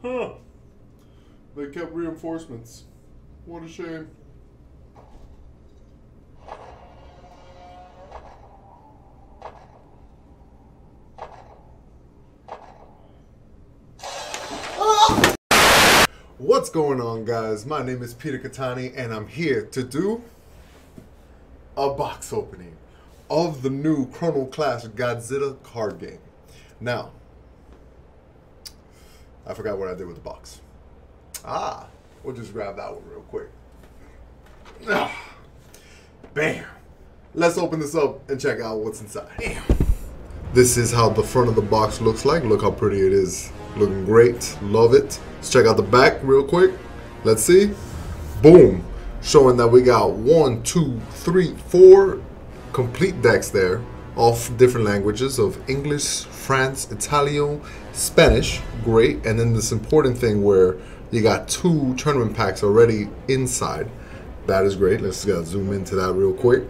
Huh. They kept reinforcements. What a shame. What's going on, guys? My name is Peter Katani, and I'm here to do a box opening of the new Chrono Clash Godzilla card game. Now, I forgot what I did with the box. We'll just grab that one real quick. Bam! Let's open this up and check out what's inside. Bam. This is how the front of the box looks like. Look how pretty it is. Looking great. Love it. Let's check out the back real quick. Let's see. Boom. Showing that we got 1, 2, 3, 4 complete decks there. All different languages of English, France, Italian, Spanish. Great. And then this important thing where you got 2 tournament packs already inside. That is great. Let's zoom into that real quick.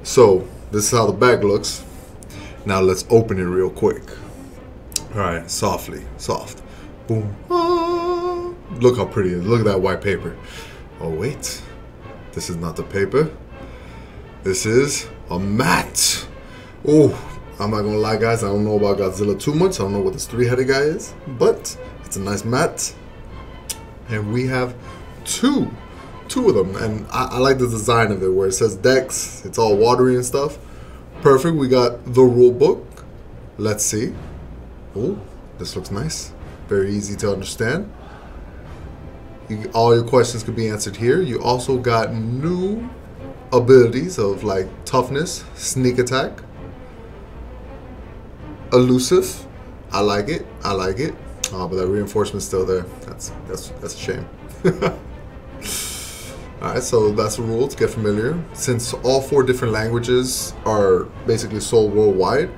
So this is how the back looks. Now let's open it real quick. All right, softly, soft. Boom. Look how pretty it is. Look at that white paper. Oh wait, this is not the paper. This is a mat. Oh, I'm not gonna lie, guys. I don't know about Godzilla too much. I don't know what this 3-headed guy is, but it's a nice mat. And we have two of them, and I like the design of it where it says decks. It's all watery and stuff. Perfect. We got the rule book. Let's see. Oh, this looks nice. Very easy to understand. All your questions could be answered here. You also got new abilities of like toughness, sneak attack, elusive. I like it. I like it. Oh, but that reinforcement's still there. That's a shame. Alright, so that's the rule to get familiar. Since all 4 different languages are basically sold worldwide,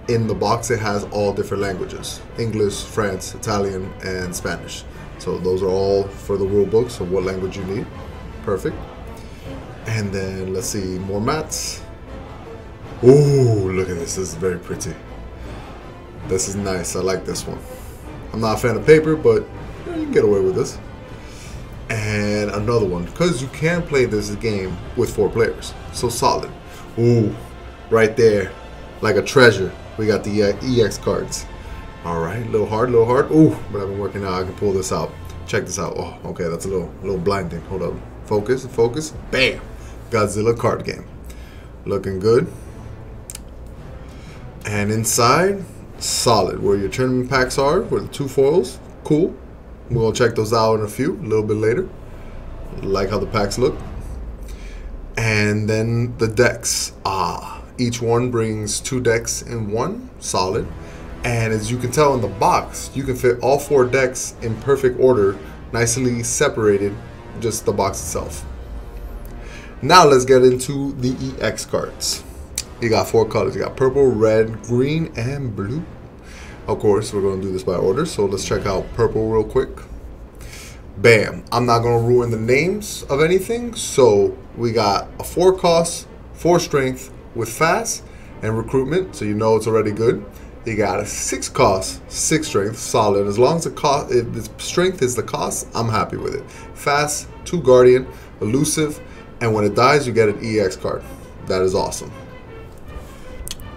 in the box it has all different languages. English, France, Italian, and Spanish. So those are all for the rule book, so what language you need. Perfect. And then let's see, more mats. Ooh, look at this. This is very pretty. This is nice. I like this one. I'm not a fan of paper, but you can get away with this. And another one, because you can play this game with 4 players. So solid. Ooh, right there, like a treasure. We got the EX cards. All right, a little hard, a little hard. Ooh, but I've been working out. I can pull this out. Check this out. Oh, okay, that's a little blinding. Hold up. Focus, focus. Bam! Godzilla card game. Looking good. And inside, solid. Where your tournament packs are, where the 2 foils. Cool. We'll check those out in a little bit later. Like how the packs look. And then the decks. Each one brings 2 decks in one. Solid. And as you can tell in the box, you can fit all 4 decks in perfect order, nicely separated, just the box itself. Now let's get into the EX cards. You got 4 colors. You got purple, red, green, and blue. Of course, we're going to do this by order, so let's check out purple real quick. Bam. I'm not going to ruin the names of anything, so we got a 4 cost, 4 strength with fast and recruitment, so you know it's already good. You got a 6 cost, 6 strength, solid. As long as the strength is the cost, I'm happy with it. Fast, 2 guardian, elusive, and when it dies, you get an EX card. That is awesome.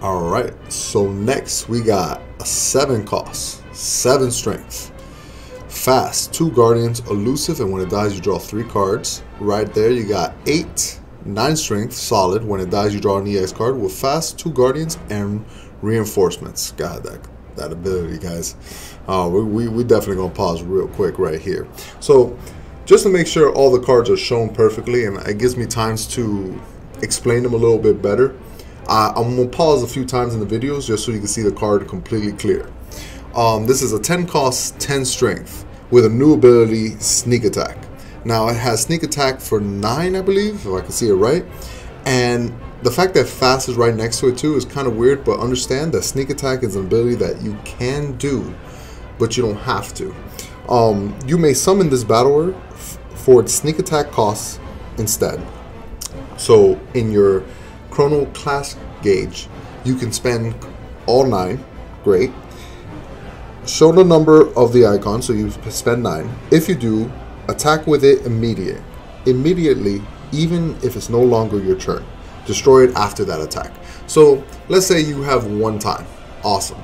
Alright, so next we got a 7 cost, 7 strength, fast, 2 guardians, elusive, and when it dies you draw 3 cards. Right there you got 8, 9 strength, solid. When it dies you draw an EX card with fast, 2 guardians, and reinforcements. God, that ability, guys. We definitely gonna pause real quick right here. So just to make sure all the cards are shown perfectly and it gives me times to explain them a little bit better, I'm going to pause a few times in the videos just so you can see the card completely clear. This is a 10 cost, 10 strength with a new ability, sneak attack. Now it has sneak attack for 9, I believe, if I can see it right. And the fact that fast is right next to it too is kind of weird, but understand that sneak attack is an ability that you can do, but you don't have to. You may summon this battler for its sneak attack costs instead. So in your Chrono Clash gauge, you can spend all 9, great, show the number of the icon, so you spend 9. If you do, attack with it immediately, even if it's no longer your turn. Destroy it after that attack. So let's say you have 1 time. Awesome.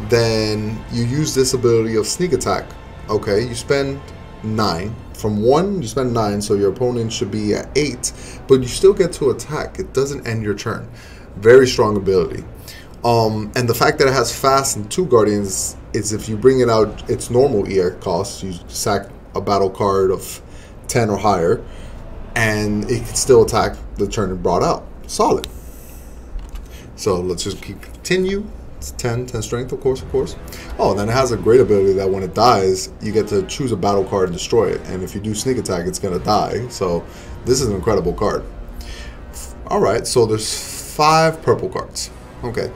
Then you use this ability of sneak attack. Okay, you spend 9. From 1, you spend 9, so your opponent should be at 8. But you still get to attack. It doesn't end your turn. Very strong ability. And the fact that it has fast and 2 guardians is if you bring it out its normal EX cost, you sack a battle card of 10 or higher, and it can still attack the turn it brought out. Solid. So let's just continue. It's 10 strength, of course. Oh, and then it has a great ability that when it dies, you get to choose a battle card and destroy it. And if you do sneak attack, it's going to die. So this is an incredible card. Alright, so there's 5 purple cards. Okay.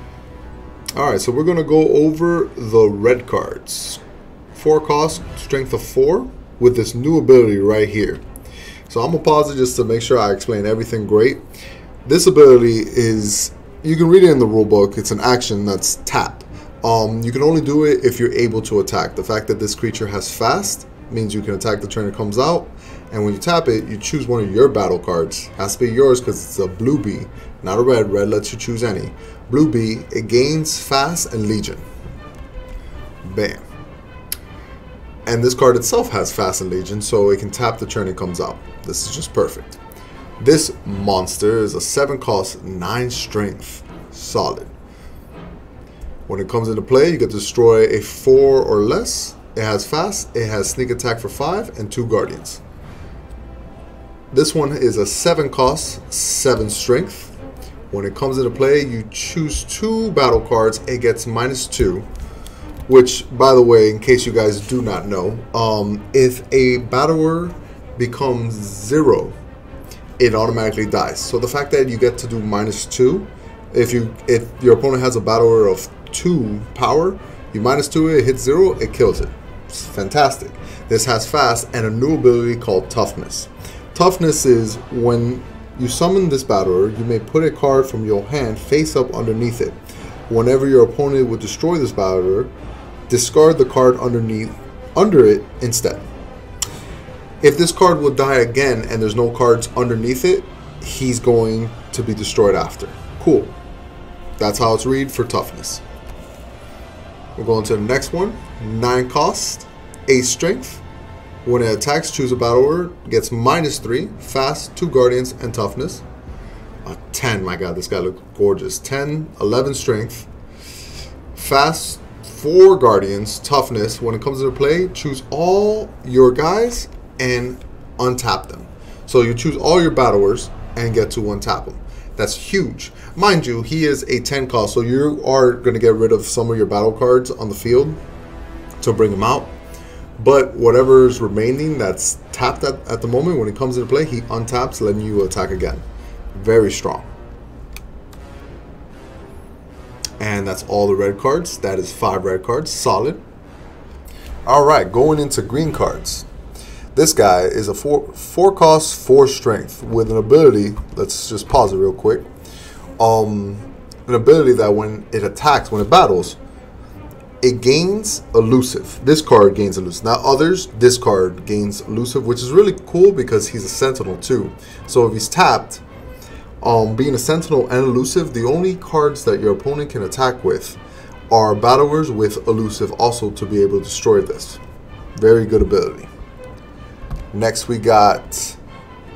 Alright, so we're going to go over the red cards. 4 cost, strength of 4, with this new ability right here. So I'm going to pause it just to make sure I explain everything great. This ability is, you can read it in the rulebook, it's an action that's tap. You can only do it if you're able to attack. The fact that this creature has fast means you can attack the turn it comes out, and when you tap it, you choose one of your battle cards. It has to be yours because it's a blue B, not a red. Red lets you choose any. Blue B, it gains fast and legion. Bam. And this card itself has fast and legion, so it can tap the turn it comes out. This is just perfect. This monster is a 7 cost, 9 strength. Solid. When it comes into play, you get to destroy a 4 or less. It has fast, it has sneak attack for 5, and 2 guardians. This one is a 7 cost, 7 strength. When it comes into play, you choose 2 battle cards. It gets -2. Which, by the way, in case you guys do not know, if a battler becomes 0, it automatically dies. So the fact that you get to do -2, if your opponent has a battler of 2 power, you -2 it, hits 0, it kills it. It's fantastic. This has fast and a new ability called toughness. Toughness is when you summon this battler, you may put a card from your hand face up underneath it. Whenever your opponent would destroy this battler, discard the card under it instead. If this card will die again and there's no cards underneath it, he's going to be destroyed after. Cool. That's how it's read for toughness. We're going to the next one. 9 cost, 8 strength. When it attacks, choose a battler. Gets -3, fast, 2 guardians, and toughness. 10, my god, this guy looks gorgeous. 10, 11 strength. Fast, 4 guardians, toughness. When it comes into play, choose all your guys and untap them. So you choose all your battlers and get to untap them. That's huge. Mind you, he is a 10 cost, so you are going to get rid of some of your battle cards on the field to bring him out. But whatever is remaining that's tapped at the moment, when he comes into play, he untaps, letting you attack again. Very strong. And that's all the red cards. That is 5 red cards. Solid. Alright, going into green cards. This guy is a 4 cost, 4 strength with an ability. Let's just pause it real quick. An ability that when it attacks, when it battles, it gains elusive. This card gains elusive. Now others, this card gains elusive, which is really cool because he's a sentinel too. So if he's tapped, being a sentinel and elusive, the only cards that your opponent can attack with are battlers with elusive also to be able to destroy this. Very good ability. Next we got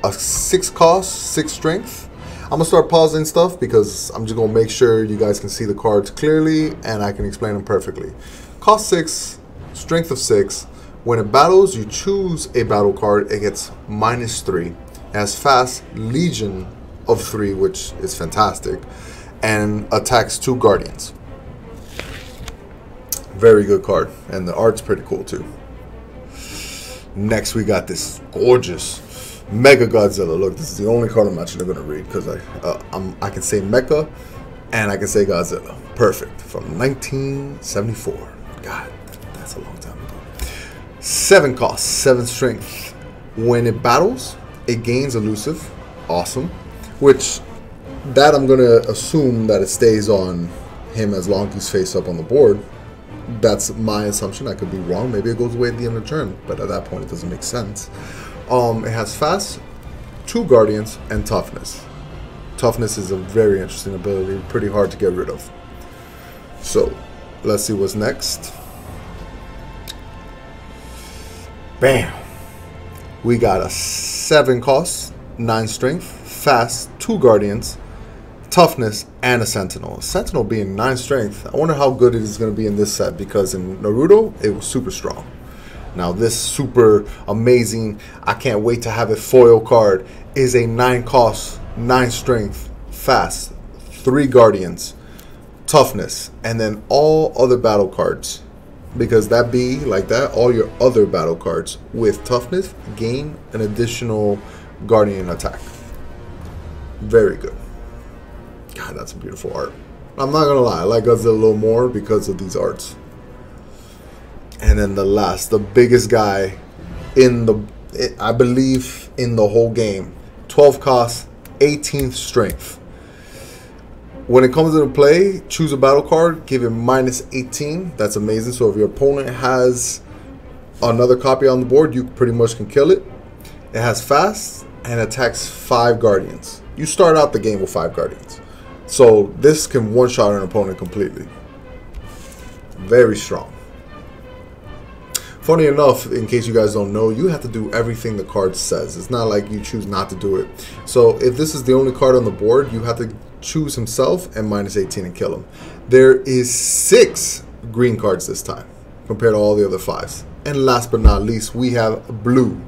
a 6 cost, 6 strength. I'm going to start pausing stuff because I'm just going to make sure you guys can see the cards clearly and I can explain them perfectly. Cost 6, strength of 6. When it battles, you choose a battle card. It gets -3. It has fast, legion of 3, which is fantastic, and attacks 2 guardians. Very good card, and the art's pretty cool too. Next we got this gorgeous Mega Godzilla. Look, this is the only card I'm actually going to read because I can say Mecha and I can say Godzilla. Perfect. From 1974. God, that's a long time ago. 7 cost, 7 strength. When it battles, it gains elusive. Awesome. Which, that I'm going to assume that it stays on him as long as he's face up on the board. That's my assumption. I could be wrong. Maybe it goes away at the end of the turn, but at that point it doesn't make sense. It has fast, 2 guardians, and toughness. Toughness is a very interesting ability, pretty hard to get rid of. So let's see what's next. Bam! We got a 7 cost, 9 strength, fast, 2 guardians, toughness, and a sentinel. A sentinel being 9 strength. I wonder how good it is going to be in this set, because in Naruto it was super strong. Now this super amazing, I can't wait to have it foil card, is a 9 cost, 9 strength, fast, 3 guardians, toughness, and then all other battle cards. Because that be like that, all your other battle cards with toughness gain an additional guardian attack. Very good. God, that's a beautiful art. I'm not gonna lie, I like Godzilla a little more because of these arts. And then the last, the biggest guy in the, I believe, in the whole game. 12 cost, 18th strength. When it comes into play, choose a battle card, give it -18. That's amazing. So if your opponent has another copy on the board, you pretty much can kill it. It has fast and attacks 5 guardians. You start out the game with 5 guardians. So this can one-shot an opponent completely. Very strong. Funny enough, in case you guys don't know, you have to do everything the card says. It's not like you choose not to do it. So if this is the only card on the board, you have to choose himself and -18 and kill him. There is 6 green cards this time compared to all the other 5s. And last but not least, we have blue.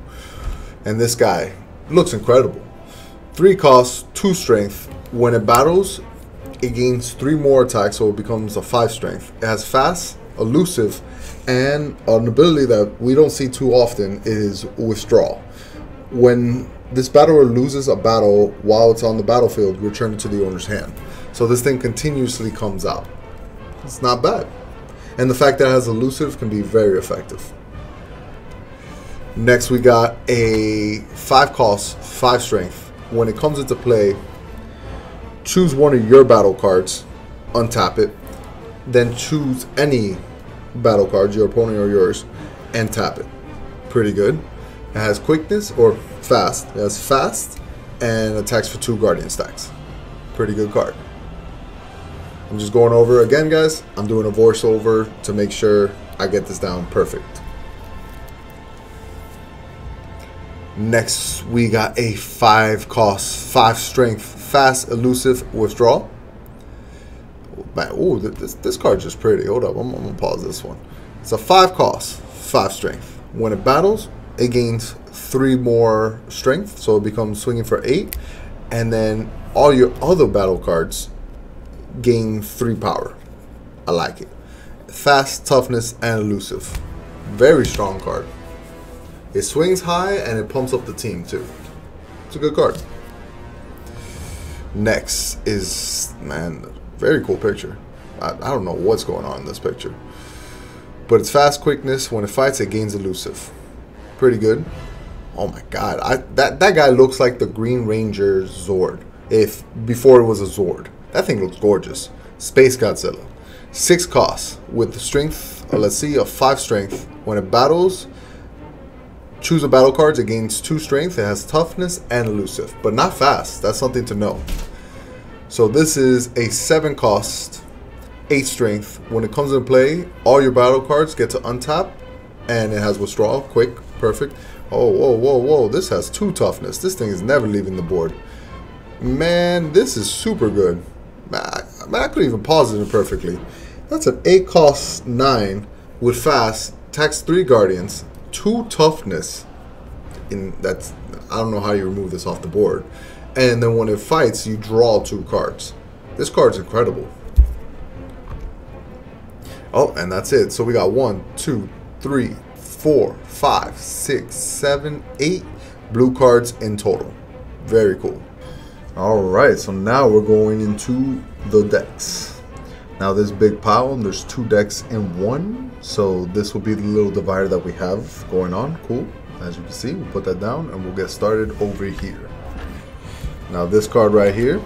And this guy looks incredible. 3 costs, 2 strength. When it battles, it gains 3 more attacks, so it becomes a 5 strength. It has fast, elusive, and an ability that we don't see too often is withdrawal. When this battler loses a battle while it's on the battlefield, return it to the owner's hand. So this thing continuously comes out. It's not bad. And the fact that it has elusive can be very effective. Next we got a 5 cost, 5 strength. When it comes into play, choose one of your battle cards, untap it, then choose any battle cards, your opponent or yours, and tap it. Pretty good. It has quickness, or fast. It has fast and attacks for 2 guardian stacks. Pretty good card. I'm just going over again, guys. I'm doing a voiceover to make sure I get this down perfect. Next, we got a 5 cost, 5 strength, fast, elusive, withdrawal. Oh, this card's just pretty. Hold up, I'm gonna pause this one. It's a 5 cost, 5 strength. When it battles, it gains 3 more strength, so it becomes swinging for 8. And then all your other battle cards gain 3 power. I like it. Fast, toughness, and elusive. Very strong card. It swings high and it pumps up the team too. It's a good card. Next is, man, very cool picture. I don't know what's going on in this picture. But it's fast, quickness. When it fights, it gains elusive. Pretty good. Oh my god. That guy looks like the Green Ranger Zord. If before it was a Zord. That thing looks gorgeous. Space Godzilla. 6 costs with the strength, let's see, of 5 strength. When it battles, choose a battle card. It gains 2 strength. It has toughness and elusive, but not fast. That's something to know. So this is a 7 cost, 8 strength. When it comes into play, all your battle cards get to untap, and it has withdrawal, quick, perfect. Oh, whoa, whoa, whoa. This has 2 toughness. This thing is never leaving the board. Man, this is super good. I could even pause it perfectly. That's an 8 cost 9 with fast, attacks 3 guardians, 2 toughness. That's, I don't know how you remove this off the board. And then when it fights, you draw 2 cards. This card's incredible. Oh, and that's it. So we got 1, 2, 3, 4, 5, 6, 7, 8 blue cards in total. Very cool. Alright, so now we're going into the decks. Now this big pile, there's 2 decks in one. So this will be the little divider that we have going on. Cool. As you can see, we'll put that down and we'll get started over here. Now this card right here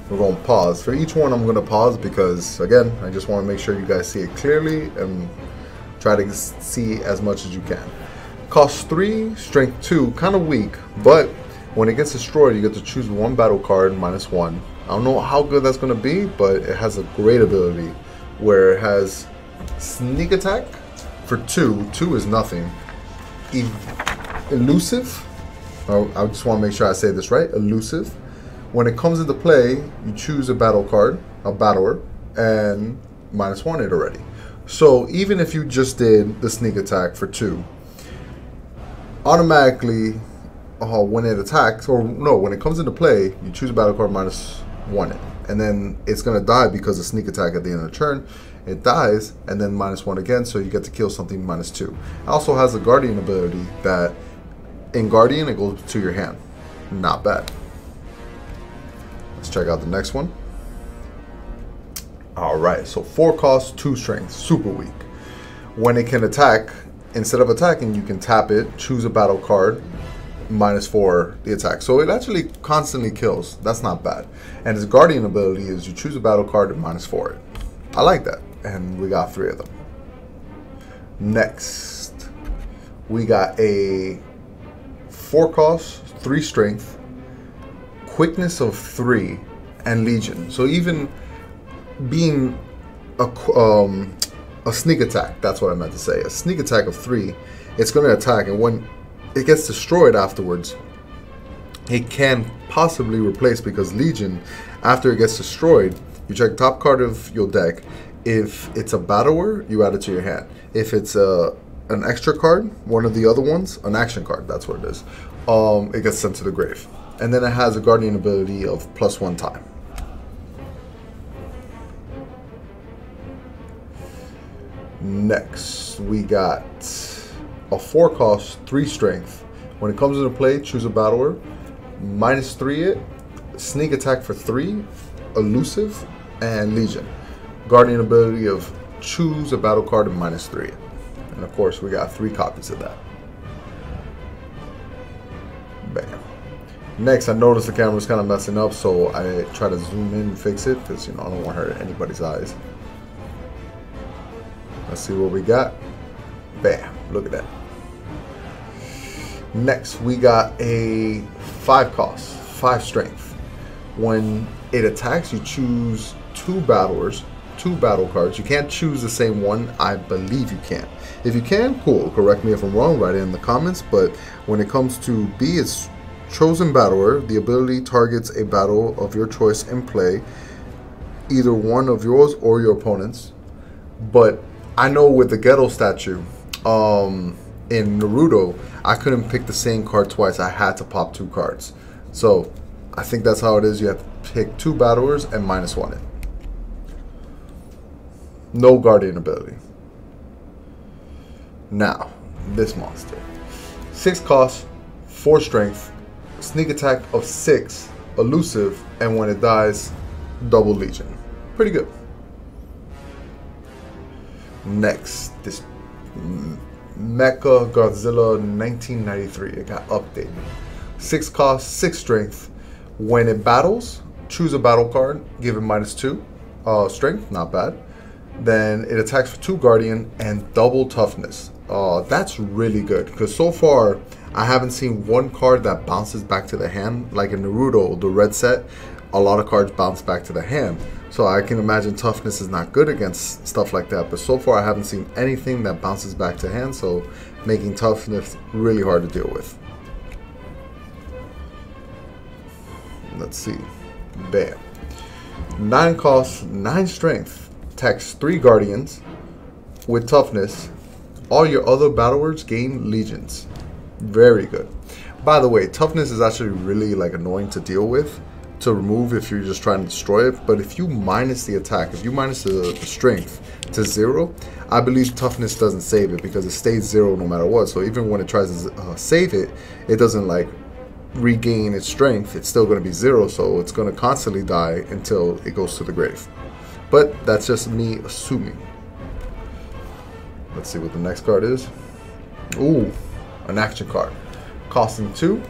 We're going to pause. For each one, I'm going to pause because, again, I just want to make sure you guys see it clearly and try to see as much as you can. Cost 3, strength 2, kind of weak, but when it gets destroyed, you get to choose one battle card, -1. I don't know how good that's going to be, but it has a great ability where it has sneak attack for 2. 2 is nothing. Elusive. Oh, I just want to make sure I say this right. Elusive. When it comes into play, you choose a battle card, a battler, and -1 it already. So even if you just did the sneak attack for 2, automatically, when it attacks, or no, when it comes into play, you choose a battle card -1 it, and then it's gonna die because of sneak attack at the end of the turn. It dies, and then -1 again, so you get to kill something -2. It also has a Guardian ability that, in Guardian, it goes to your hand. Not bad. Let's check out the next one. Alright, so 4 costs, 2 strength, super weak. When it can attack, instead of attacking, you can tap it, choose a battle card, -4 the attack. So it actually constantly kills. That's not bad. And its Guardian ability is you choose a battle card and -4 it. I like that. And we got 3 of them. Next, we got a 4 cost, 3 strength, quickness of 3, and Legion. So even being a sneak attack, that's what I meant to say. A sneak attack of 3, it's going to attack, and when it gets destroyed afterwards, it can possibly replace, because Legion, after it gets destroyed, you check top card of your deck. If it's a battler, you add it to your hand. If it's an extra card, one of the other ones, an action card, that's what it is, it gets sent to the grave. And then it has a Guardian ability of +1 time. Next, we got a 4 cost, 3 strength. When it comes into play, choose a battler, -3 it, sneak attack for 3, elusive, and Legion. Guardian ability of choose a battle card and -3 it. And of course, we got 3 copies of that. Bam. Next, I noticed the camera's kind of messing up, so I try to zoom in and fix it because, you know, I don't want to hurt anybody's eyes. Let's see what we got. Bam. Look at that. Next, we got a 5 cost, 5 strength. When it attacks, you choose 2 battlers, 2 battle cards. You can't choose the same one. I believe you can. If you can, cool. Correct me if I'm wrong. Write it in the comments. But when it comes to B, it's chosen battler. The ability targets a battle of your choice in play, either one of yours or your opponent's. But I know with the ghetto statue, in Naruto, I couldn't pick the same card twice. I had to pop 2 cards. So I think that's how it is. You have to pick 2 battlers and -1 it. No Guardian ability. Now, this monster. 6 cost, 4 strength, sneak attack of 6, elusive, and when it dies, double Legion. Pretty good. Next, this Mecha Godzilla 1993. It got updated. 6 cost, 6 strength. When it battles, choose a battle card, give it -2 strength, not bad. Then it attacks for 2 Guardian and double toughness. That's really good because so far I haven't seen one card that bounces back to the hand. Like in Naruto, the red set, a lot of cards bounce back to the hand. So I can imagine toughness is not good against stuff like that. But so far I haven't seen anything that bounces back to hand. So making toughness really hard to deal with. Let's see. Bam. 9 costs, 9 strength. Attacks 3 Guardians with toughness. All your other battlers gain legions. Very good. By the way, toughness is actually really like annoying to deal with, to remove if you're just trying to destroy it. But if you minus the attack, if you minus the strength to 0, I believe toughness doesn't save it because it stays 0 no matter what. So even when it tries to save it, it doesn't like regain its strength. It's still going to be 0, so it's going to constantly die until it goes to the grave. But that's just me assuming. Let's see what the next card is. Ooh, an action card. Costing 2.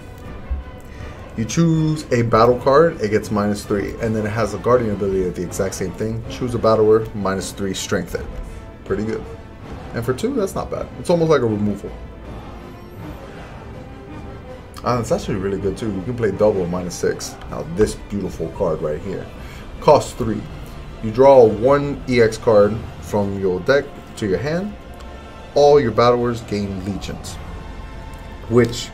You choose a battle card, it gets -3, and then it has a guardian ability, the exact same thing. Choose a battler, -3 strength hit. Pretty good. And for 2, that's not bad. It's almost like a removal. It's actually really good too. You can play double -6. Now this beautiful card right here. Costs 3. You draw 1 EX card from your deck to your hand. All your battlers gain legions. Which,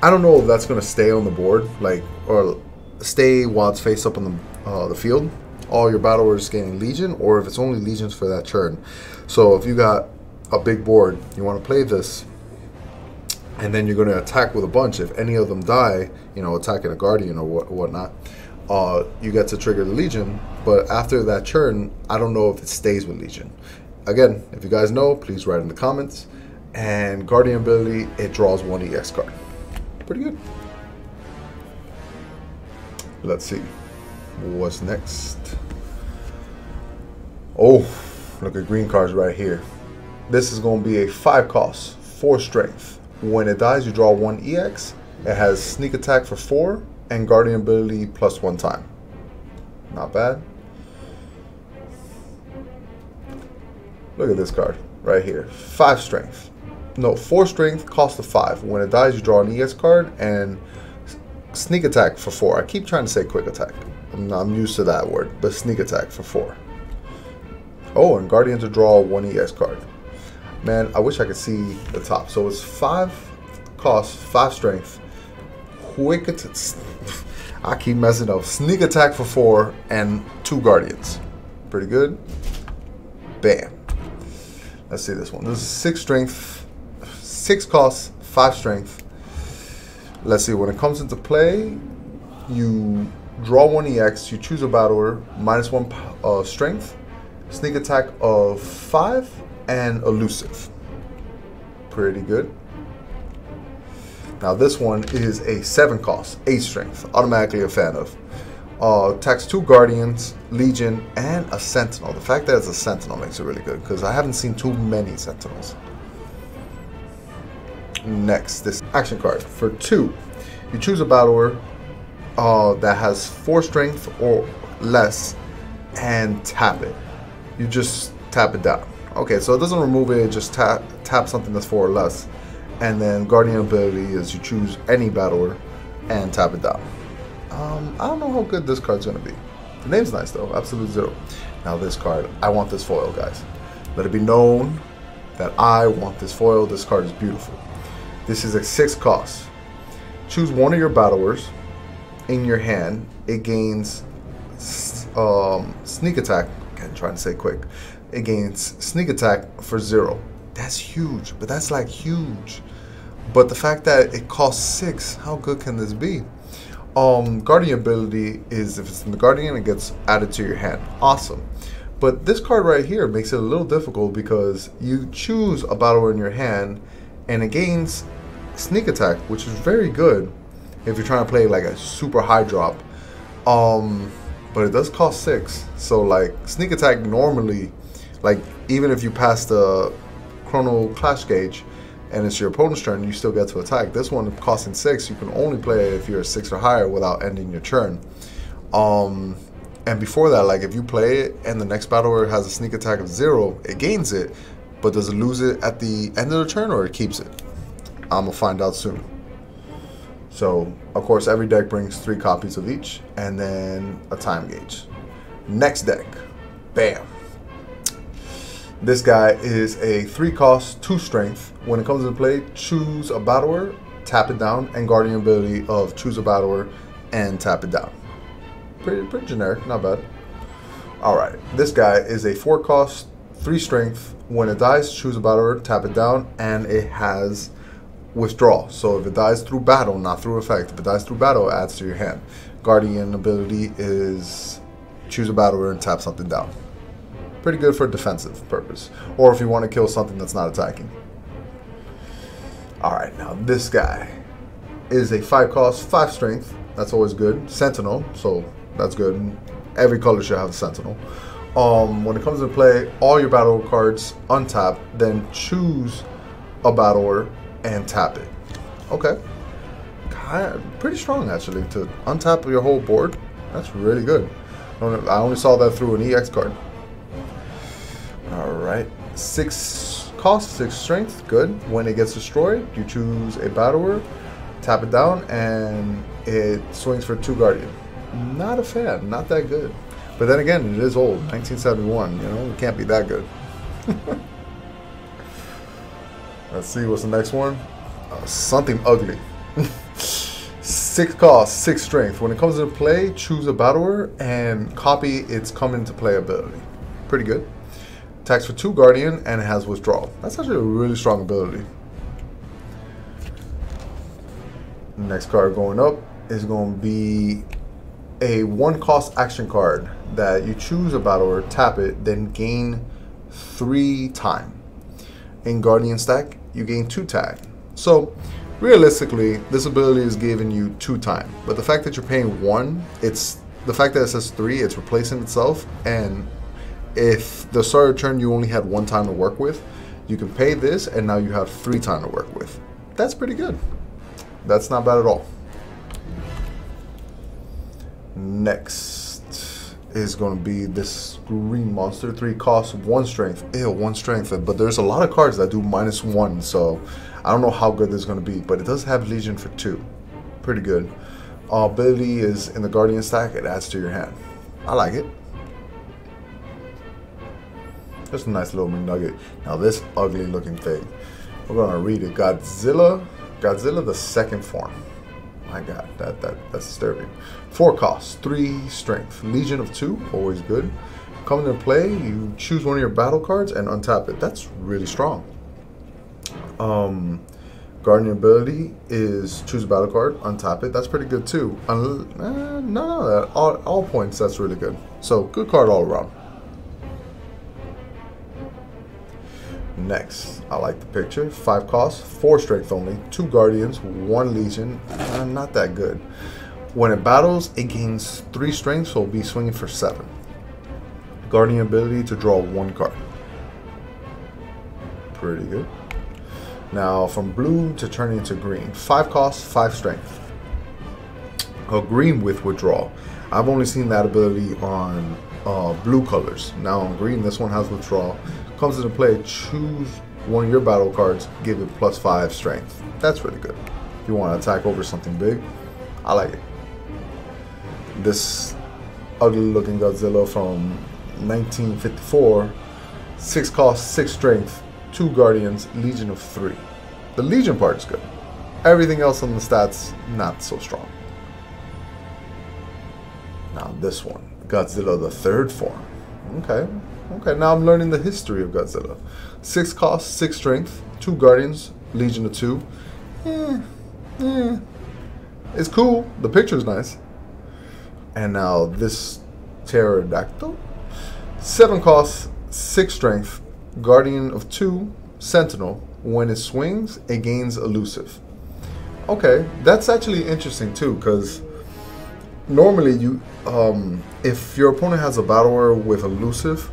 I don't know if that's going to stay on the board, like, or stay while it's face up on the field. All your battlers gain legion, or if it's only legions for that turn. So if you got a big board, you want to play this, and then you're going to attack with a bunch. If any of them die, you know, attacking a guardian or whatnot, you get to trigger the legion. But after that turn, I don't know if it stays with legion. Again, if you guys know, please write in the comments. And guardian ability, it draws 1 EX card. Pretty good. Let's see what's next. Oh, look at green cards right here. This is going to be a 5 cost, 4 strength. When it dies, you draw 1 EX. It has sneak attack for 4 and guardian ability +1 time. Not bad. Look at this card right here. 5 strength. No, 4 strength, cost of 5. When it dies, you draw an EX card and sneak attack for 4. I keep trying to say quick attack. I'm used to that word, but sneak attack for 4. Oh, and guardian to draw 1 EX card. Man, I wish I could see the top. So it's 5 cost, 5 strength, quick attack. I keep messing up. Sneak attack for 4 and 2 guardians. Pretty good. Bam. Let's see this one. This is 6 strength, 6 cost, 5 strength. Let's see, when it comes into play, you draw 1 EX, you choose a battler, -1 strength, sneak attack of 5, and elusive. Pretty good. Now this one is a 7 cost, 8 strength, automatically a fan of. Attacks 2 guardians, legion, and a sentinel. The fact that it's a sentinel makes it really good because I haven't seen too many sentinels. Next, this action card. For 2, you choose a battler that has 4 strength or less and tap it. You just tap it down. Okay, so it doesn't remove it, it just tap something that's 4 or less. And then guardian ability is you choose any battler and tap it down. I don't know how good this card's gonna be. The name's nice though, Absolute Zero. Now this card, I want this foil, guys. Let it be known that I want this foil. This card is beautiful. This is a 6 cost. Choose one of your battlers in your hand. It gains sneak attack. I'm trying to say quick. It gains sneak attack for 0. That's huge, but that's like huge. But the fact that it costs 6, how good can this be? Guardian ability is if it's in the guardian, it gets added to your hand. Awesome. But this card right here makes it a little difficult because you choose a battler in your hand and it gains sneak attack, which is very good if you're trying to play like a super high drop. But it does cost 6. So like sneak attack normally, like even if you pass the Chrono Clash gauge and it's your opponent's turn, you still get to attack. This one costing 6, you can only play it if you're a 6 or higher without ending your turn. And before that, like if you play it and the next battler has a sneak attack of 0, it gains it, but does it lose it at the end of the turn or it keeps it? I'm gonna find out soon. So of course every deck brings 3 copies of each and then a time gauge. Next deck, bam. This guy is a 3 cost, 2 strength. When it comes into play, choose a battler, tap it down, and guardian ability of choose a battler and tap it down. Pretty generic, not bad. Alright, this guy is a 4 cost, 3 strength. When it dies, choose a battler, tap it down, and it has withdraw. So if it dies through battle, not through effect, if it dies through battle, it adds to your hand. Guardian ability is choose a battler and tap something down. Pretty good for defensive purpose, or if you want to kill something that's not attacking. Alright, now this guy is a 5 cost, 5 strength. That's always good. Sentinel, so that's good. Every color should have a sentinel. When it comes to play, all your battle cards untap, then choose a battler and tap it. Okay. pretty strong actually to untap your whole board. That's really good. I only saw that through an EX card. All right, 6 cost, 6 strength, good. When it gets destroyed, you choose a Battler, tap it down, and it swings for 2 Guardian. Not a fan, not that good. But then again, it is old, 1971. You know, it can't be that good. Let's see what's the next one. Something ugly. 6 cost, 6 strength. When it comes into play, choose a Battler and copy its come into play ability. Pretty good. Attacks for 2 Guardian and it has withdrawal. That's actually a really strong ability. Next card going up is going to be a 1 cost action card that you choose a Battler, tap it, then gain 3 time. In Guardian stack, you gain 2 tag. So realistically, this ability is giving you 2 time, but the fact that you're paying 1, it's the fact that it says 3, it's replacing itself. And if the start of turn you only had 1 time to work with, you can pay this and now you have 3 time to work with. That's pretty good. That's not bad at all. Next is going to be this green monster. 3 cost, 1 strength. Ew, 1 strength. But there's a lot of cards that do -1, so I don't know how good this is going to be. But it does have Legion for 2. Pretty good. Ability is in the Guardian stack. It adds to your hand. I like it. Just a nice little McNugget. Now this ugly looking thing. We're going to read it. Godzilla the second form. My god, that's disturbing. 4 costs, 3 strength. Legion of 2, always good. Coming into play, you choose one of your battle cards and untap it. That's really strong. Guardian ability is choose a battle card, untap it. That's pretty good too. No, at all points, that's really good. So good card all around. Next, I like the picture. 5 costs, 4 strength only, 2 guardians, 1 legion. Not that good. When it battles, it gains 3 strength, so it'll be swinging for 7. Guardian ability to draw 1 card. Pretty good. Now from blue to turning into green. 5 costs, 5 strength. A green with withdrawal. I've only seen that ability on blue colors. Now on green, this one has withdrawal. Comes into play, choose one of your battle cards, give it +5 strength. That's really good. If you want to attack over something big, I like it. This ugly looking Godzilla from 1954, 6 costs, 6 strength, 2 guardians, legion of 3. The legion part is good. Everything else on the stats, not so strong. Now this one, Godzilla the third form. Okay, now I'm learning the history of Godzilla. 6 costs, 6 strength, 2 guardians, legion of 2. It's cool, the picture's nice. And now this pterodactyl. 7 costs, 6 strength, guardian of 2, sentinel. When it swings, it gains elusive. Okay, that's actually interesting too, because normally you, if your opponent has a battler with elusive,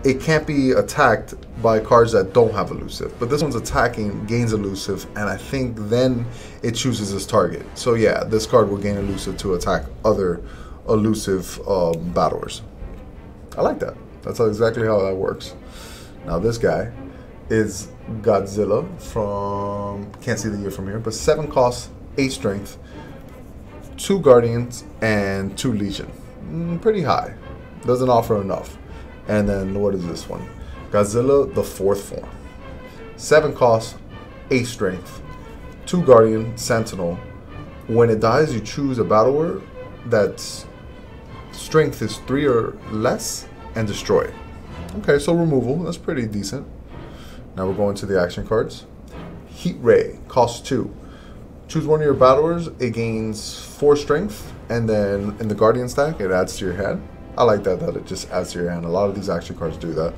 it can't be attacked by cards that don't have elusive. But this one's attacking, gains elusive, and I think then it chooses its target. So yeah, this card will gain elusive to attack other elusive battlers. I like that. That's exactly how that works. Now this guy is Godzilla from, can't see the year from here, but 7 costs, 8 strength, 2 guardians, and 2 legion. Pretty high. Doesn't offer enough. And then what is this one? Godzilla the 4th form. 7 costs, 8 strength, 2 guardian, sentinel. When it dies, you choose a battler that's strength is 3 or less and destroy it. Okay, so removal, that's pretty decent. Now we're going to the action cards. Heat Ray, costs 2. Choose one of your battlers, it gains 4 strength, and then in the Guardian stack, it adds to your hand. I like that it just adds to your hand. A lot of these action cards do that.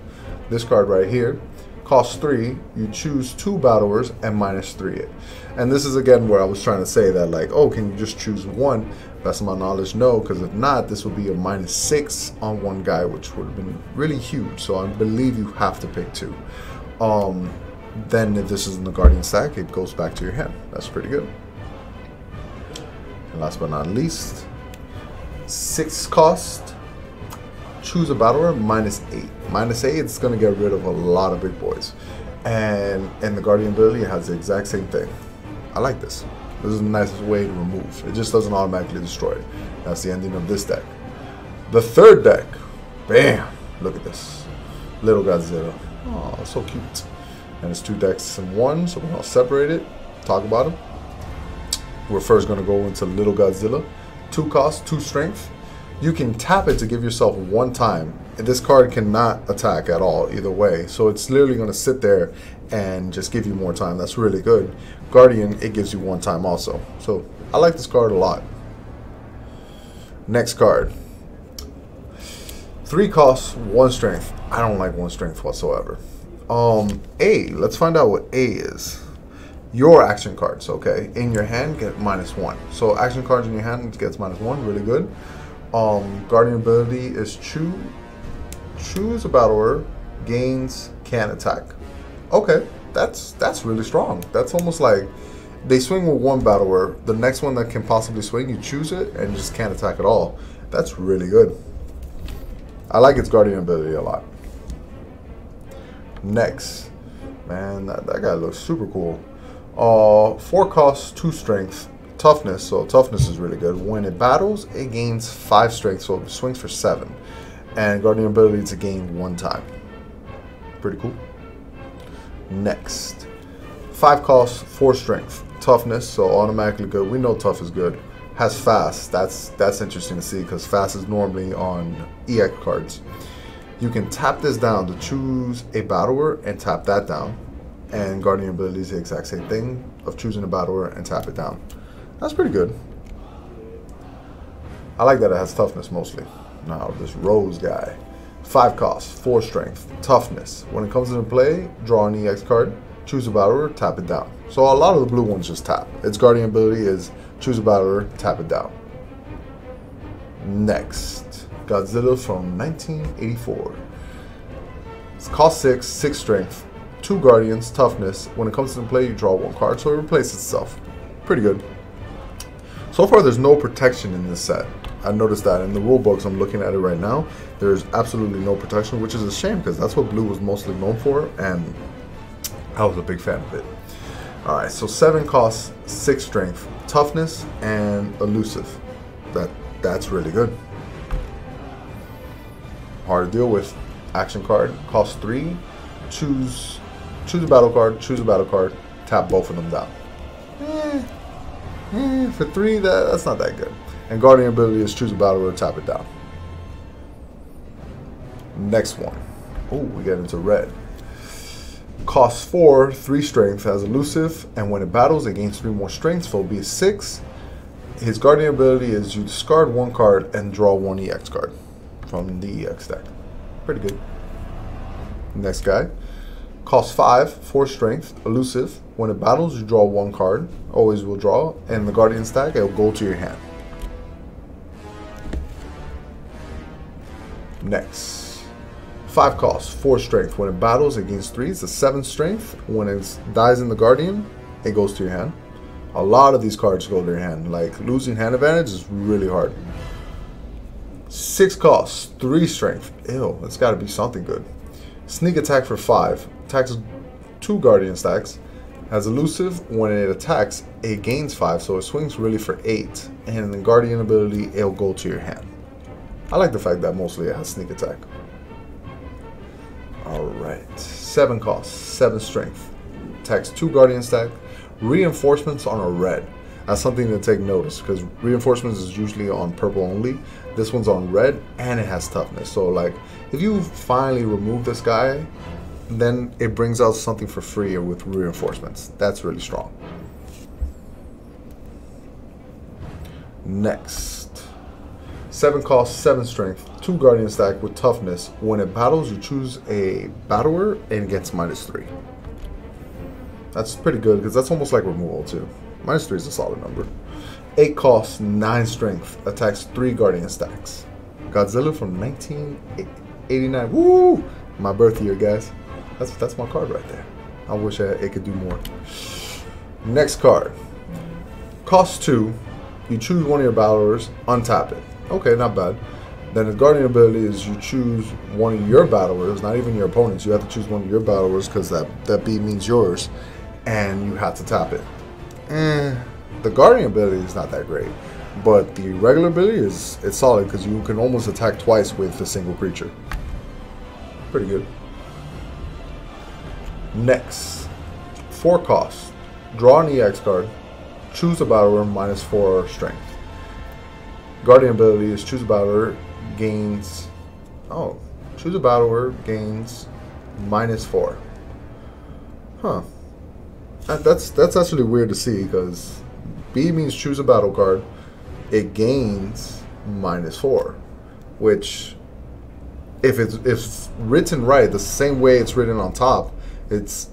This card right here costs 3. You choose 2 battlers and -3 it. And this is again where I was trying to say that, like, oh, can you just choose 1? Best of my knowledge, no, because if not, this would be a -6 on 1 guy, which would have been really huge. So I believe you have to pick 2. Then if this is in the Guardian stack, it goes back to your hand. That's pretty good. And last but not least, 6 cost. Choose a battler, -8. -8, it's going to get rid of a lot of big boys. And the Guardian ability has the exact same thing. I like this. This is the nicest way to remove. It just doesn't automatically destroy it. That's the ending of this deck. The third deck. Bam! Look at this. Little Godzilla. Oh, so cute. And it's 2 decks in one, so we're going to separate it. Talk about them. We're first going to go into Little Godzilla. 2 cost, 2 strength. You can tap it to give yourself 1 time. And this card cannot attack at all, either way. So it's literally going to sit there and just give you more time. That's really good. Guardian, it gives you 1 time also. So I like this card a lot. Next card. 3 costs, 1 strength. I don't like 1 strength whatsoever. A, let's find out what A is. Your action cards, okay, in your hand get -1. So action cards in your hand gets -1, really good. Guardian ability is choose a battler, gains, can attack. Okay, that's really strong. That's almost like they swing with 1 battler, the next one that can possibly swing, you choose it and just can't attack at all. That's really good. I like its Guardian ability a lot. Next, man, that guy looks super cool. 4 costs, 2 strength, toughness. So toughness is really good. When it battles, it gains 5 strength, so it swings for 7. And Guardian ability to gain 1 time. Pretty cool. Next, 5 costs, 4 strength, toughness. So automatically good. We know tough is good. Has fast. That's interesting to see because fast is normally on EX cards. You can tap this down to choose a battler and tap that down. And Guardian ability is the exact same thing of choosing a battler and tap it down. That's pretty good. I like that it has toughness mostly. Now this Rose guy. 5 costs, 4 strength, toughness. When it comes into play, draw an EX card, choose a battler, tap it down. So a lot of the blue ones just tap. Its Guardian ability is choose a battler, tap it down. Next, Godzilla from 1984. It's cost 6, 6 strength, 2 guardians, toughness. When it comes into play, you draw 1 card, so it replaces itself. Pretty good. So far, there's no protection in this set. I noticed that in the rule books, I'm looking at it right now, there's absolutely no protection, which is a shame because that's what blue was mostly known for, and I was a big fan of it. Alright, so 7 costs, 6 strength, toughness, and elusive. That's really good. Hard to deal with. Action card, costs 3, choose a battle card, tap both of them down. For 3, that's not that good. And Guardian ability is choose a battle or tap it down. Next one. Oh, we get into red. Costs 4, 3 strength, has elusive, and when it battles, it gains 3 more strength, so it'll be a 6. His Guardian ability is you discard 1 card and draw 1 EX card from the EX deck. Pretty good. Next guy. Costs 5, 4 strength, elusive. When it battles, you draw 1 card, always will draw, and the Guardian stack, it'll go to your hand. Next, 5 costs, 4 strength. When it battles, it gains 3. It's a 7 strength. When it dies in the Guardian, it goes to your hand. A lot of these cards go to your hand. Like, losing hand advantage is really hard. 6 costs, 3 strength. Ew, that's got to be something good. Sneak attack for 5. Attacks 2 Guardian stacks. Has elusive. When it attacks, it gains 5, so it swings really for 8. And in the Guardian ability, it'll go to your hand. I like the fact that mostly it has sneak attack. Alright. 7 costs, 7 strength. Attacks 2 Guardian stack. Reinforcements on a red. That's something to take notice because reinforcements is usually on purple only. This one's on red and it has toughness. So like if you finally remove this guy, then it brings out something for free with reinforcements. That's really strong. Next. 7 cost, 7 strength, 2 Guardian stack with toughness. When it battles, you choose a battler and it gets -3. That's pretty good because that's almost like removal too. -3 is a solid number. 8 costs, 9 strength, attacks 3 Guardian stacks. Godzilla from 1989. Woo! My birth year, guys. That's my card right there. I wish it could do more. Next card. Costs 2, You choose one of your battlers, untap it. Okay, not bad. Then his Guardian ability is you choose one of your battlers, not even your opponents. You have to choose one of your battlers because that B means yours, and you have to tap it. The Guardian ability is not that great, but the regular ability it's solid because you can almost attack twice with a single creature. Pretty good. Next, 4 costs. Draw an EX card. Choose a battler -4 strength. Guardian ability is choose a battler gains. Oh, choose a battler gains -4. Huh. That's actually weird to see because B means choose a battle card. It gains -4, which if written right, the same way it's written on top, it's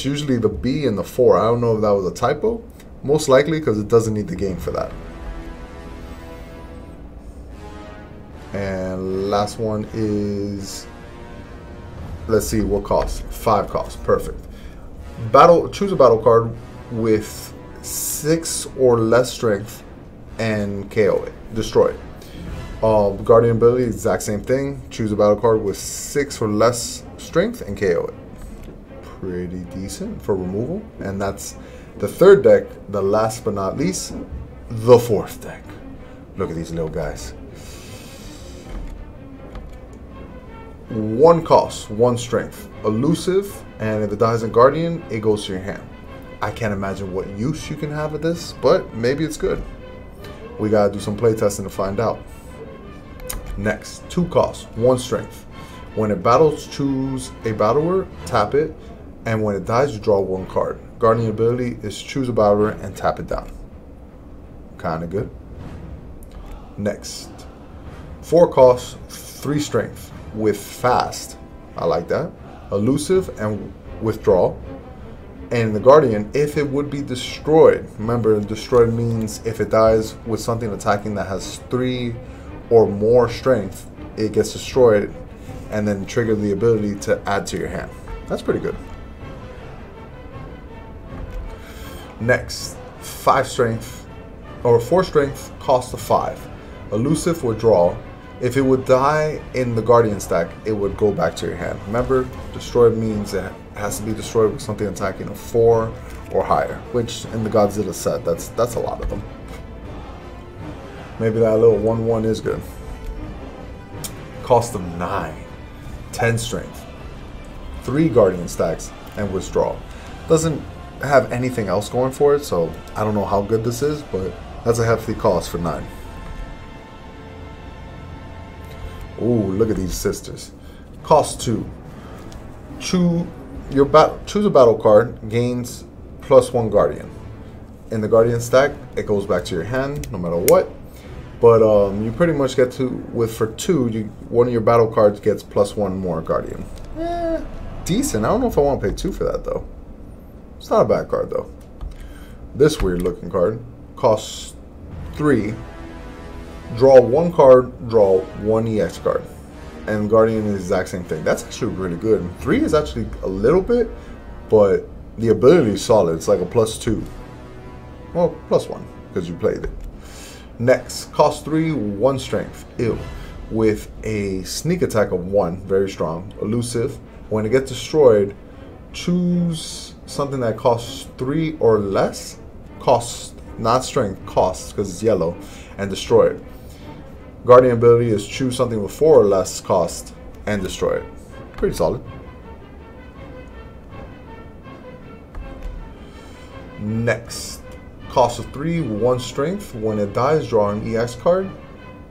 usually the B and the 4. I don't know if that was a typo. Most likely because it doesn't need the gain for that. And last one is, let's see what costs. 5 costs. Perfect. Choose a battle card with 6 or less strength and KO it. Destroy it. Guardian ability, exact same thing. Choose a battle card with 6 or less strength and KO it. Pretty decent for removal. And that's the 3rd deck. The last but not least, the 4th deck. Look at these little guys. 1 cost, 1 strength. Elusive, and if it dies in Guardian, it goes to your hand. I can't imagine what use you can have of this, but maybe it's good. We gotta do some playtesting to find out. Next, 2 costs, 1 strength. When it battles, choose a battler, tap it, and when it dies, you draw 1 card. Guardian ability is choose a battler and tap it down. Kinda good. Next, 4 costs, 3 strength with fast. I like that. Elusive and withdraw. And the Guardian, if it would be destroyed, remember destroyed means if it dies with something attacking that has 3 or more strength, it gets destroyed and then trigger the ability to add to your hand. That's pretty good. Next, 5 strength or 4 strength, cost of 5. Elusive, withdraw. If it would die in the Guardian stack, it would go back to your hand. Remember, destroyed means it has to be destroyed with something attacking a 4 or higher, which in the Godzilla set, that's a lot of them. Maybe that little 1/1 is good. Cost of 9. 10 strength. 3 Guardian stacks and withdraw. Doesn't have anything else going for it, so I don't know how good this is, but that's a hefty cost for 9. Ooh, look at these sisters. Cost 2. Choose a battle card, gains +1 Guardian. In the Guardian stack, it goes back to your hand no matter what. But you pretty much get to, for 2, one of your battle cards gets +1 more Guardian. Decent. I don't know if I want to pay 2 for that though. It's not a bad card though. This weird looking card costs 3. Draw 1 card, draw 1 EX card. And Guardian is the exact same thing. That's actually really good. 3 is actually a little bit, but the ability is solid. It's like a +2. Well, +1, because you played it. Next, cost 3, 1 strength. Ew. With a sneak attack of 1, very strong. Elusive. When it gets destroyed, choose something that costs 3 or less. Costs, not strength, costs, because it's yellow, and destroy it. Guardian ability is choose something with 4 or less cost and destroy it. Pretty solid. Next, cost of 3, 1 strength. When it dies, draw an EX card.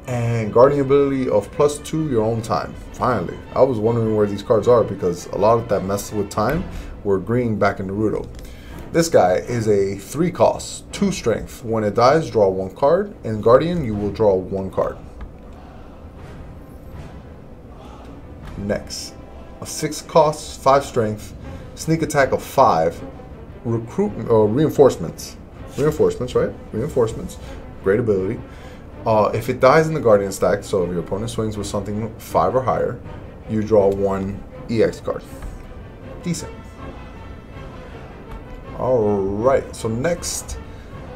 And Guardian ability of +2 your own time. Finally. I was wondering where these cards are because a lot of that mess with time were green back in Naruto. This guy is a 3 cost, 2 strength. When it dies, draw 1 card. In Guardian, you will draw 1 card. Next, a 6 cost, 5 strength, sneak attack of 5, recruitment or reinforcements. Reinforcements, right? Reinforcements. Great ability. If it dies in the Guardian stack, so if your opponent swings with something 5 or higher, you draw 1 EX card. Decent. Alright, so next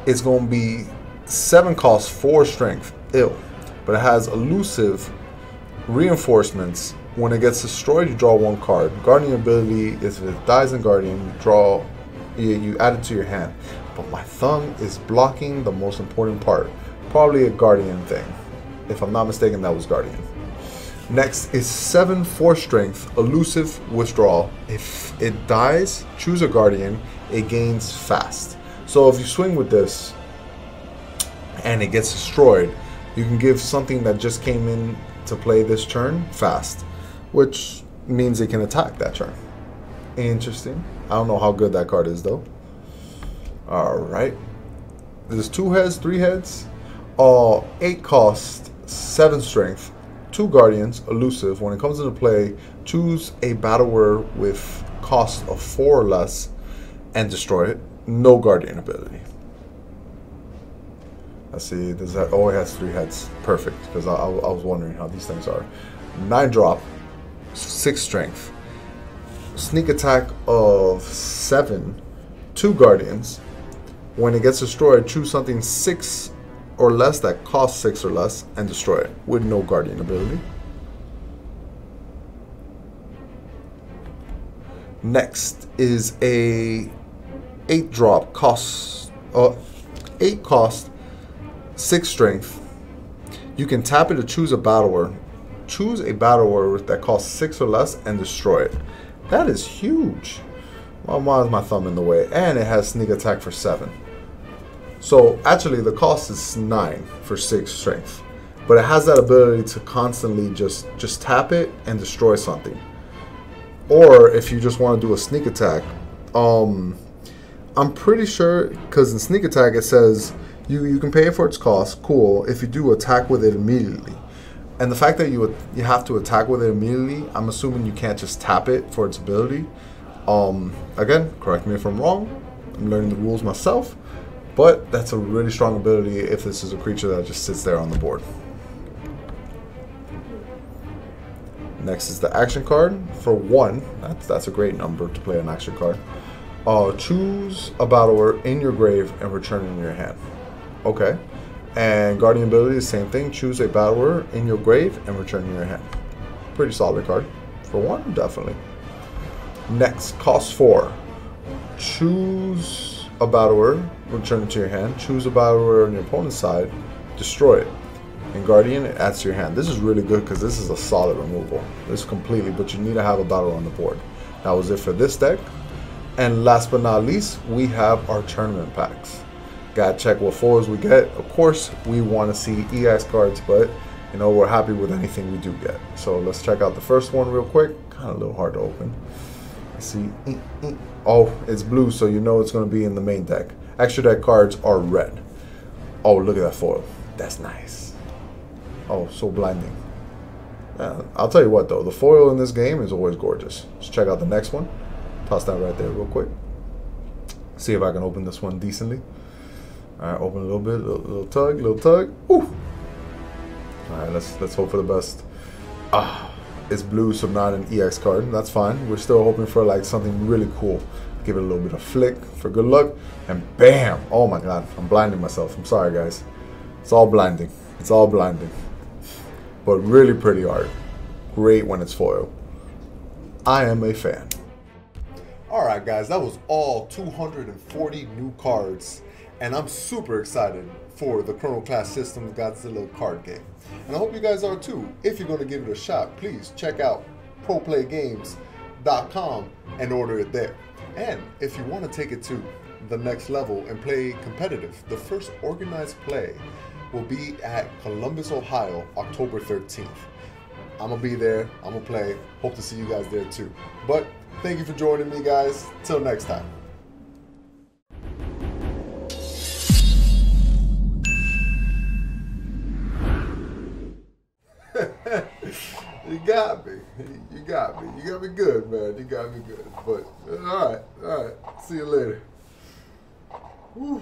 it's going to be 7 costs 4 strength. Ew. But it has elusive reinforcements. When it gets destroyed, you draw 1 card. Guardian ability is if it dies in Guardian, you add it to your hand. But my thumb is blocking the most important part. Probably a Guardian thing. If I'm not mistaken, that was Guardian. Next is 7 force strength, elusive withdrawal. If it dies, choose a Guardian, it gains fast. So if you swing with this and it gets destroyed, you can give something that just came in to play this turn fast, which means it can attack that turn. Interesting. I don't know how good that card is though. Alright. There's 2 heads, 3 heads. 8 cost, 7 strength, 2 guardians, elusive. When it comes into play, choose a battler with cost of 4 or less and destroy it. No guardian ability. Let's see, does that, oh, it has 3 heads. Perfect, because I was wondering how these things are. 9 drop, 6 strength, sneak attack of 7, 2 guardians. When it gets destroyed, choose something 6 or less that costs 6 or less and destroy it with no guardian ability. Next is a 8 drop, costs 8 cost, 6 strength. You can tap it to choose a battler. Choose a battler that costs 6 or less and destroy it. That is huge. Well, why is my thumb in the way? And it has sneak attack for 7. So actually the cost is 9 for 6 strength. But it has that ability to constantly just tap it and destroy something. Or if you just want to do a sneak attack, I'm pretty sure, because in sneak attack it says you can pay it for its cost, cool, if you do attack with it immediately. And the fact that you have to attack with it immediately, I'm assuming you can't just tap it for its ability. Again, correct me if I'm wrong, I'm learning the rules myself, but that's a really strong ability if this is a creature that just sits there on the board. Next is the action card. For 1, that's a great number to play an action card. Choose a battler in your grave and return it in your hand. Okay. And Guardian ability is the same thing. Choose a battler in your grave and return it in your hand. Pretty solid card. For 1, definitely. Next, cost 4. Choose a battler, return it to your hand. Choose a battler on your opponent's side, destroy it. In Guardian, it adds to your hand. This is really good because this is a solid removal. This completely, but you need to have a battler on the board. That was it for this deck. And last but not least, we have our tournament packs. Gotta check what foils we get. Of course, we want to see EX cards, but you know, we're happy with anything we do get. So let's check out the first one real quick. Kind of a little hard to open. Let's see. Oh, it's blue, so you know it's going to be in the main deck. Extra deck cards are red. Oh, look at that foil. That's nice. Oh, so blinding. I'll tell you what, though. The foil in this game is always gorgeous. Let's check out the next one. Toss that right there real quick. See if I can open this one decently. All right, open a little bit. Little tug, little tug. Ooh. All right, let's hope for the best. It's blue, so not an EX card. That's fine. We're still hoping for like something really cool. Give it a little bit of flick for good luck, and bam! Oh my God, I'm blinding myself. I'm sorry, guys. It's all blinding. It's all blinding. But really pretty art. Great when it's foil. I am a fan. All right, guys, that was all 240 new cards, and I'm super excited for the Chrono Class System Godzilla card game. And I hope you guys are too. If you're going to give it a shot, please check out ProPlayGames.com and order it there. And if you want to take it to the next level and play competitive, the first organized play will be at Columbus, Ohio, October 13th. I'm going to be there. I'm going to play. Hope to see you guys there too. But thank you for joining me, guys. Till next time. You got me. You got me. You got me good, man. You got me good. But all right. See you later. Whew.